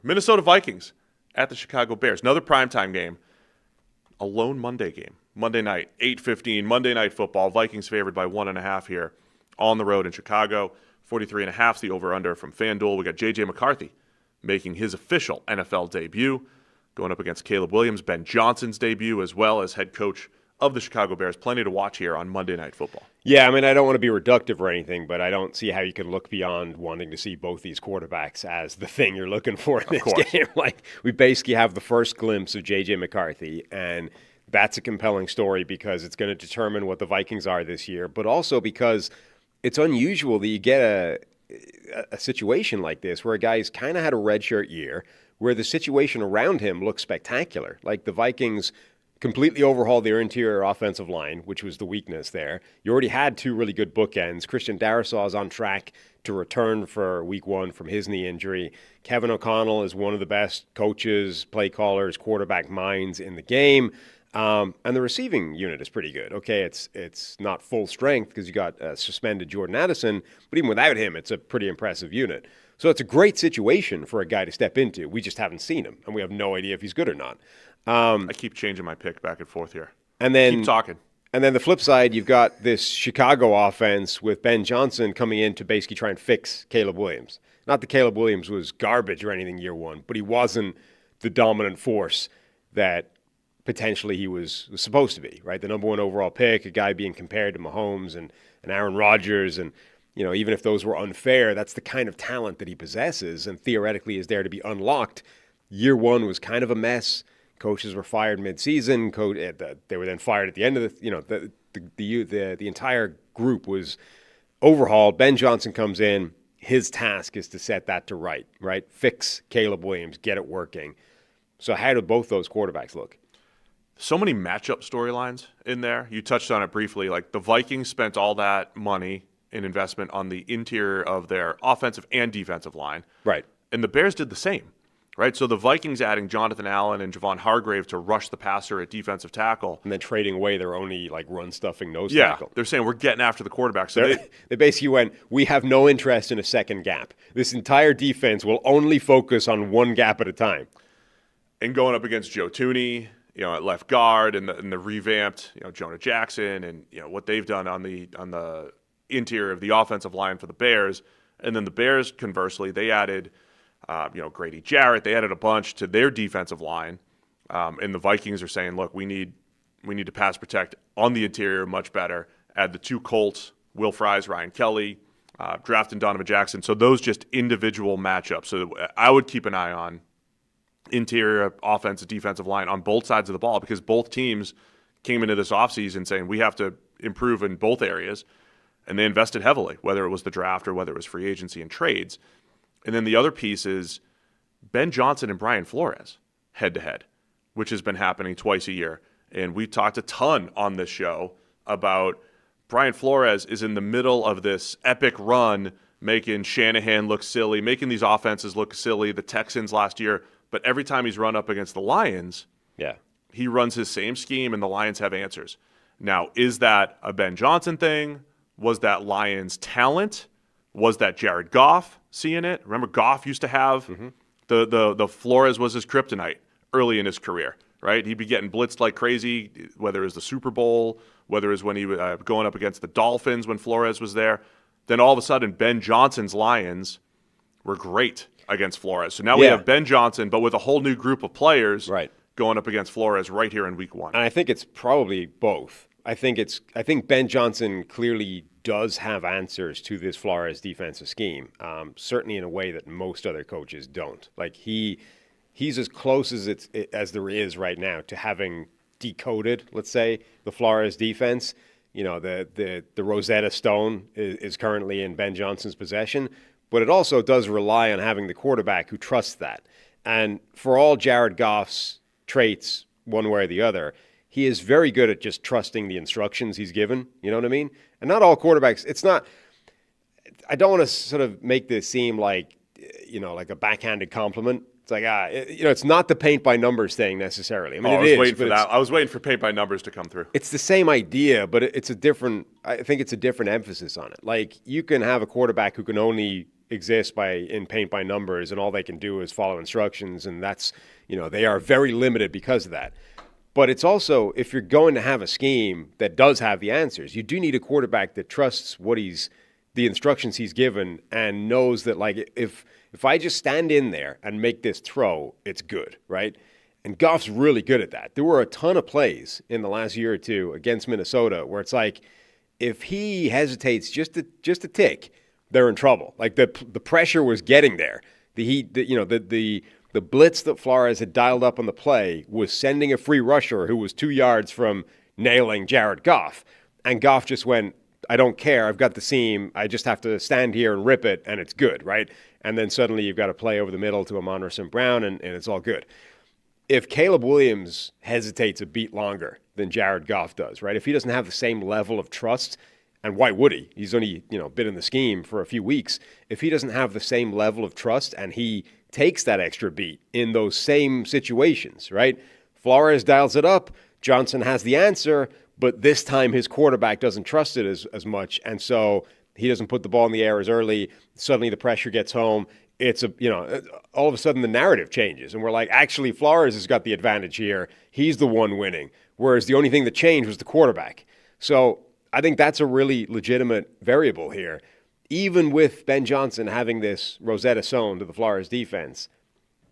Minnesota Vikings at the Chicago Bears. Another primetime game. A lone Monday game. Monday night, 8:15, Monday Night Football. Vikings favored by 1.5 here on the road in Chicago. 43.5 is the over-under from FanDuel. We got J.J. McCarthy making his official NFL debut, going up against Caleb Williams. Ben Johnson's debut, as well as head coach of the Chicago Bears. Plenty to watch here on Monday Night Football. Yeah, I mean, I don't want to be reductive or anything, but I don't see how you can look beyond wanting to see both these quarterbacks as the thing you're looking for in this game. Like, we basically have the first glimpse of J.J. McCarthy, and that's a compelling story because it's going to determine what the Vikings are this year, but also because it's unusual that you get a situation like this where a guy's kind of had a redshirt year, where the situation around him looks spectacular. Like, the Vikings completely overhauled their interior offensive line, which was the weakness there. You already had two really good bookends. Christian Darrisaw is on track to return for week 1 from his knee injury. Kevin O'Connell is one of the best coaches, play callers, quarterback minds in the game. And the receiving unit is pretty good. Okay, it's not full strength because you got suspended Jordan Addison, but even without him, it's a pretty impressive unit. So it's a great situation for a guy to step into. We just haven't seen him, and we have no idea if he's good or not. I keep changing my pick back and forth here. And then keep talking. And then the flip side, you've got this Chicago offense with Ben Johnson coming in to basically try and fix Caleb Williams. Not that Caleb Williams was garbage or anything year 1, but he wasn't the dominant force that potentially he was supposed to be, right? The number 1 overall pick, a guy being compared to Mahomes and Aaron Rodgers. And, you know, even if those were unfair, that's the kind of talent that he possesses and theoretically is there to be unlocked. Year 1 was kind of a mess. Coaches were fired mid-season. They were then fired at the end of the entire group was overhauled. Ben Johnson comes in. His task is to set that to right? Fix Caleb Williams, get it working. So how do both those quarterbacks look? So many matchup storylines in there. You touched on it briefly. Like, the Vikings spent all that money in investment on the interior of their offensive and defensive line. Right. And the Bears did the same. Right, so the Vikings adding Jonathan Allen and Javon Hargrave to rush the passer at defensive tackle. And then trading away their only run-stuffing nose tackle. Yeah, they're saying we're getting after the quarterback. So they basically went, we have no interest in a second gap. This entire defense will only focus on one gap at a time. And going up against Joe Thuney, at left guard, and the revamped, Jonah Jackson, and what they've done on the interior of the offensive line for the Bears. And then the Bears, conversely, they added Grady Jarrett. They added a bunch to their defensive line, and the Vikings are saying, look, we need to pass protect on the interior much better. Add the 2 Colts, Will Fries, Ryan Kelly, drafting Donovan Jackson. So those just individual matchups. So I would keep an eye on interior offensive, defensive line on both sides of the ball, because both teams came into this offseason saying we have to improve in both areas, and they invested heavily, whether it was the draft or whether it was free agency and trades. And then the other piece is Ben Johnson and Brian Flores head-to-head, which has been happening twice a year. And we talked a ton on this show about Brian Flores is in the middle of this epic run, making Shanahan look silly, making these offenses look silly, the Texans last year. But every time he's run up against the Lions, he runs his same scheme, and the Lions have answers. Now, is that a Ben Johnson thing? Was that Lions talent? Was that Jared Goff seeing it? Remember, Goff used to have the Flores was his kryptonite early in his career, right? He'd be getting blitzed like crazy, whether it was the Super Bowl, whether it was when he was going up against the Dolphins when Flores was there. Then all of a sudden, Ben Johnson's Lions were great against Flores. So now we have Ben Johnson, but with a whole new group of players going up against Flores right here in week 1. And I think it's probably both. I think Ben Johnson clearly does have answers to this Flores defensive scheme, certainly in a way that most other coaches don't. Like, he's as close as there is right now to having decoded, let's say, the Flores defense. The Rosetta Stone is currently in Ben Johnson's possession, but it also does rely on having the quarterback who trusts that. And for all Jared Goff's traits, one way or the other, he is very good at just trusting the instructions he's given. You know what I mean? And not all quarterbacks, it's not, I don't want to sort of make this seem like, like a backhanded compliment. It's like, it's not the paint by numbers thing necessarily. I mean, I was waiting for paint by numbers to come through. It's the same idea, but I think it's a different emphasis on it. Like, you can have a quarterback who can only exists in paint by numbers, and all they can do is follow instructions, and that's, they are very limited because of that. But it's also, if you're going to have a scheme that does have the answers, you do need a quarterback that trusts the instructions he's given and knows that, like, if I just stand in there and make this throw, it's good, right? And Goff's really good at that. There were a ton of plays in the last year or two against Minnesota where it's like, if he hesitates just a tick, they're in trouble. Like the pressure was getting there. The blitz that Flores had dialed up on the play was sending a free rusher who was 2 yards from nailing Jared Goff. And Goff just went, I don't care. I've got the seam. I just have to stand here and rip it, and it's good, right? And then suddenly you've got a play over the middle to Amon-Ra St. Brown, and it's all good. If Caleb Williams hesitates a beat longer than Jared Goff does, right? If he doesn't have the same level of trust, and why would he? He's only, been in the scheme for a few weeks. If he doesn't have the same level of trust and he takes that extra beat in those same situations, right? Flores dials it up. Johnson has the answer, but this time his quarterback doesn't trust it as much, and so he doesn't put the ball in the air as early. Suddenly the pressure gets home. It's all of a sudden the narrative changes, and we're like, actually, Flores has got the advantage here. He's the one winning, whereas the only thing that changed was the quarterback. So I think that's a really legitimate variable here. Even with Ben Johnson having this Rosetta Stone to the Flores defense,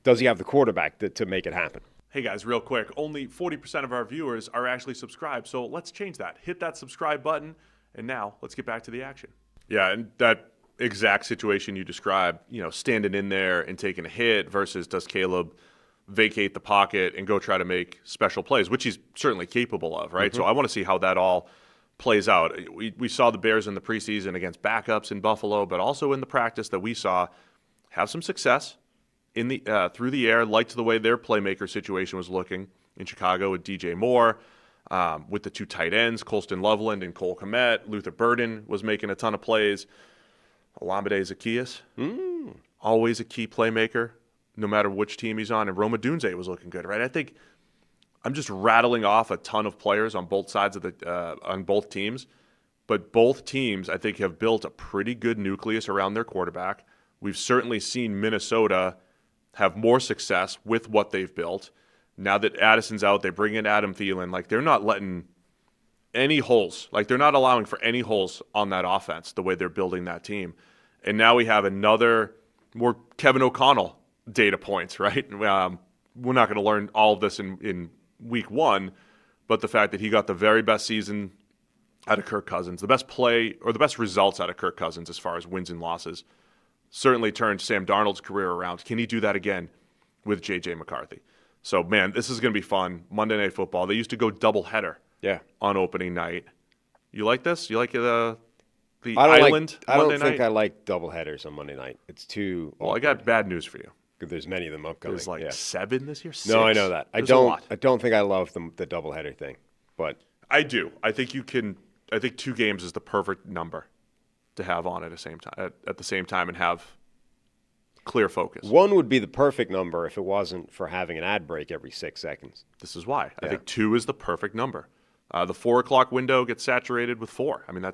does he have the quarterback to make it happen? Hey guys, real quick, only 40% of our viewers are actually subscribed, so let's change that. Hit that subscribe button, and now let's get back to the action. Yeah, and that exact situation you described, standing in there and taking a hit versus does Caleb vacate the pocket and go try to make special plays, which he's certainly capable of, right? Mm-hmm. So I want to see how that all plays out. We saw the Bears in the preseason against backups in Buffalo, but also in the practice that we saw have some success in the through the air. Liked the way their playmaker situation was looking in Chicago with DJ Moore, with the two tight ends, Colston Loveland and Cole Kmet. Luther Burden was making a ton of plays. Olamide Zaccheaus, always a key playmaker, no matter which team he's on. And Roma Dunze was looking good, right? I think I'm just rattling off a ton of players on both sides of on both teams. But both teams, I think, have built a pretty good nucleus around their quarterback. We've certainly seen Minnesota have more success with what they've built. Now that Addison's out, they bring in Adam Thielen. Like, they're not letting any holes. Like, they're not allowing for any holes on that offense, the way they're building that team. And now we have another more Kevin O'Connell data points, right? We're not going to learn all of this in week one, but the fact that he got the very best season out of Kirk Cousins, the best play or the best results out of Kirk Cousins as far as wins and losses, certainly turned Sam Darnold's career around. Can he do that again with J.J. McCarthy? So, man, this is going to be fun. Monday Night Football. They used to go doubleheader on opening night. You like this? You like the island I Monday don't think night? I like doubleheaders on Monday night. It's too awkward. Well, I got bad news for you. There's many of them upcoming. There's 7 this year? 6? No, I know that. I don't think I love the doubleheader thing, but I do. I think 2 games is the perfect number to have on at the same time and have clear focus. One would be the perfect number if it wasn't for having an ad break every 6 seconds. This is why. I think 2 is the perfect number. The 4 o'clock window gets saturated with 4. I mean,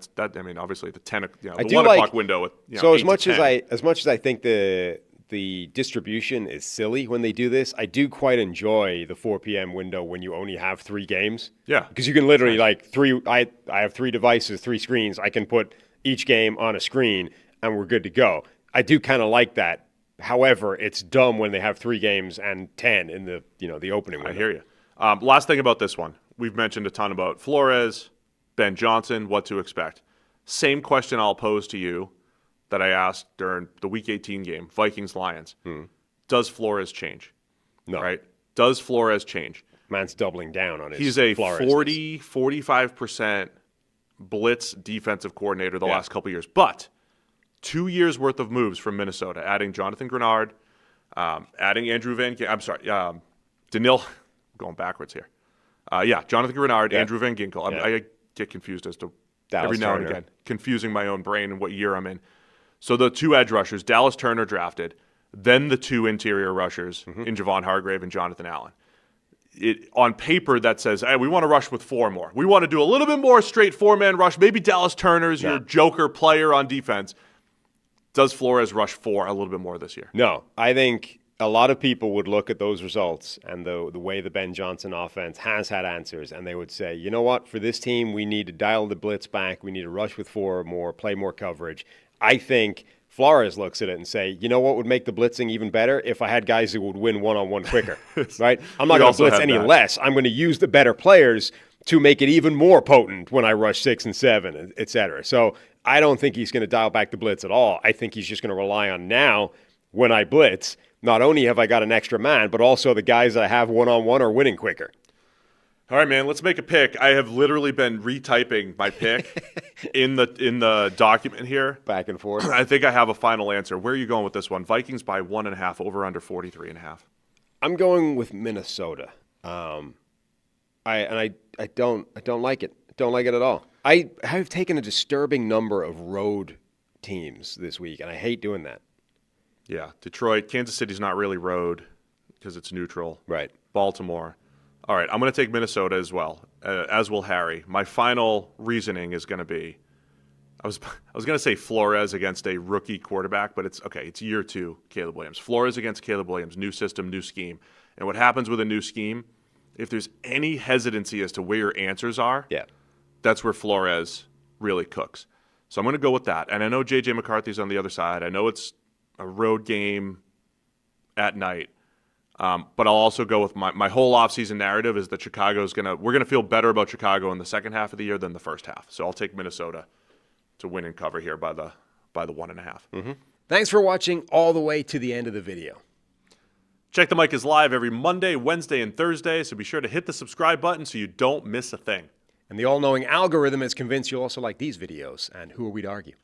obviously the 10, the 1 o'clock window with so 8 as much to 10. as I think the distribution is silly when they do this, I do quite enjoy the 4 p.m. window when you only have 3 games. Yeah, because you can literally I have 3 devices, 3 screens. I can put each game on a screen and we're good to go. I do kind of like that. However, it's dumb when they have 3 games and 10 in the opening window. I hear you. Last thing about this one. We've mentioned a ton about Flores, Ben Johnson, what to expect. Same question I'll pose to you that I asked during the Week 18 game, Vikings-Lions. Does Flores change? No. Right? Does Flores change? Man's doubling down on his He's a Flores. 45% blitz defensive coordinator the last couple years. But 2 years worth of moves from Minnesota, adding Jonathan Grenard, adding Andrew Van Ginkel. I'm sorry, Daniil. I'm going backwards here. Jonathan Grenard, Andrew Van Ginkel. I get confused as to Dallas every now Turner. and again, confusing my own brain and what year I'm in. So the 2 edge rushers, Dallas Turner drafted, then the 2 interior rushers in Javon Hargrave and Jonathan Allen. On paper, that says, hey, we want to rush with 4 more. We want to do a little bit more straight 4-man rush. Maybe Dallas Turner is your joker player on defense. Does Flores rush 4 a little bit more this year? No, I think a lot of people would look at those results and the way the Ben Johnson offense has had answers, and they would say, you know what, for this team, we need to dial the blitz back. We need to rush with 4 more, play more coverage. I think Flores looks at it and say, you know what would make the blitzing even better? If I had guys who would win one-on-one quicker, right? I'm not going to blitz any less. I'm going to use the better players to make it even more potent when I rush 6 and 7, et cetera. So I don't think he's going to dial back the blitz at all. I think he's just going to rely on now when I blitz, not only have I got an extra man, but also the guys that I have one-on-one are winning quicker. All right, man, let's make a pick. I have literally been retyping my pick in the document here. Back and forth. I think I have a final answer. Where are you going with this one? Vikings by 1.5, over under 43.5. I'm going with Minnesota. I don't like it. Don't like it at all. I have taken a disturbing number of road teams this week, and I hate doing that. Yeah, Detroit, Kansas City's not really road because it's neutral. Right. Baltimore. All right, I'm going to take Minnesota as well, as will Harry. My final reasoning is going to be, I was going to say Flores against a rookie quarterback, but it's okay. It's year 2, Caleb Williams. Flores against Caleb Williams, new system, new scheme. And what happens with a new scheme, if there's any hesitancy as to where your answers are, that's where Flores really cooks. So I'm going to go with that. And I know J.J. McCarthy's on the other side. I know it's a road game at night. But I'll also go with my whole offseason narrative is that we're gonna feel better about Chicago in the second half of the year than the first half. So I'll take Minnesota to win and cover here by the 1.5. Mm-hmm. Thanks for watching all the way to the end of the video. Check the Mic is live every Monday, Wednesday, and Thursday, so be sure to hit the subscribe button so you don't miss a thing. And the all-knowing algorithm is convinced you'll also like these videos, and who are we to argue?